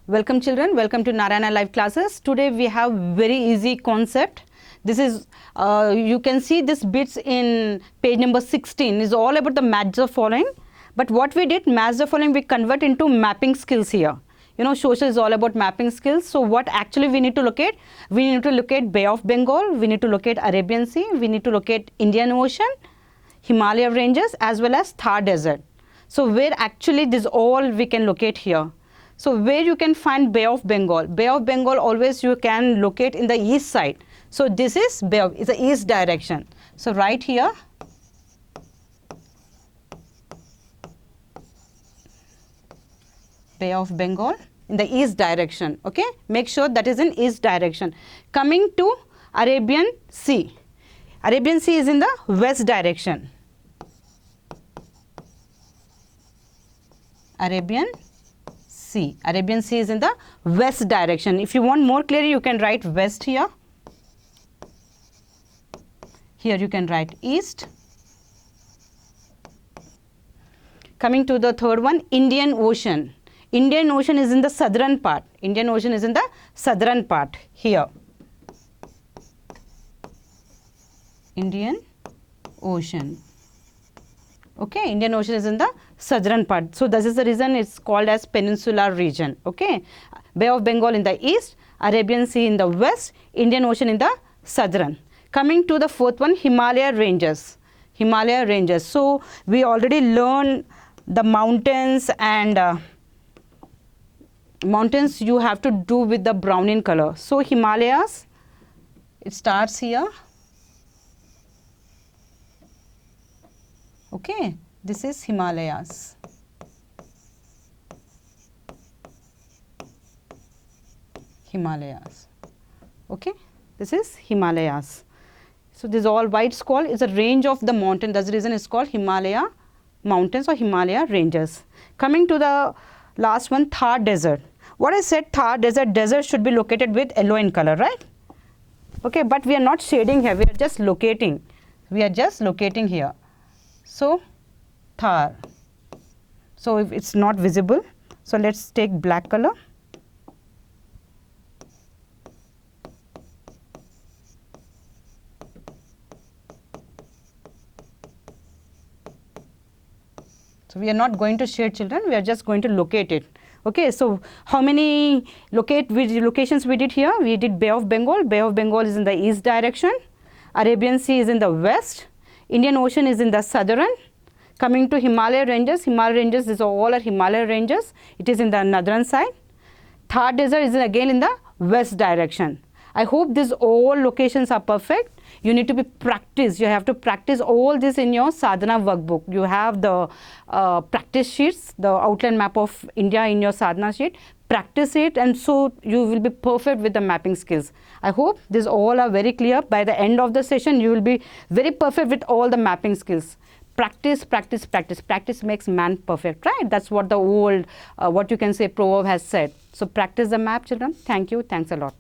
Welcome children, welcome to Narayana live classes. Today we have very easy concept. This is, you can see this bits in page number 16 is all about the match the following. But what we did, match the following, we convert into mapping skills here. You know, social is all about mapping skills. So what actually we need to locate? We need to locate Bay of Bengal, we need to locate Arabian Sea, we need to locate Indian Ocean, Himalaya ranges as well as Thar Desert. So where actually this all we can locate here. So where you can find Bay of Bengal? Bay of Bengal always you can locate in the east side. So this is Bay of, it's the east direction. So right here, Bay of Bengal in the east direction. Okay, make sure that is in east direction. Coming to Arabian Sea. Arabian Sea is in the west direction. Arabian Sea. Arabian Sea is in the west direction. If you want more clearly, you can write west here. Here you can write east. Coming to the third one, Indian Ocean. Indian Ocean is in the southern part. Indian Ocean is in the southern part here. Indian Ocean. Okay, Indian Ocean is in the southern part. So this is the reason it's called as peninsular region. Okay, Bay of Bengal in the east, Arabian Sea in the west, Indian Ocean in the southern. Coming to the fourth one, Himalaya ranges. Himalaya ranges. So we already learned the mountains, and mountains you have to do with the brown in color. So Himalayas, it starts here. Okay, this is Himalayas. Himalayas. Okay, this is Himalayas. So this all white scroll is a range of the mountain. That's the reason it's called Himalaya mountains or Himalaya ranges. Coming to the last one, Thar Desert. What I said, Thar Desert, desert should be located with yellow in color, right? Okay, but we are not shading here. We are just locating. We are just locating here. So Thar. So if it's not visible, so let's take black color. So we are not going to shade, children, we are just going to locate it. Okay, so how many locations we did here? We did Bay of Bengal. Bay of Bengal is in the east direction. Arabian Sea is in the west. Indian Ocean is in the southern. Coming to Himalaya ranges, Himalaya ranges is all are Himalaya ranges. It is in the northern side. Thar Desert is again in the west direction. I hope these all locations are perfect. You need to be practiced. You have to practice all this in your sadhana workbook. You have the practice sheets, the outline map of India in your sadhana sheet. Practice it, and so you will be perfect with the mapping skills. I hope these all are very clear. By the end of the session, you will be very perfect with all the mapping skills. Practice, practice, practice. Practice makes man perfect, right? That's what the old, what you can say, proverb has said. So practice the map, children. Thank you. Thanks a lot.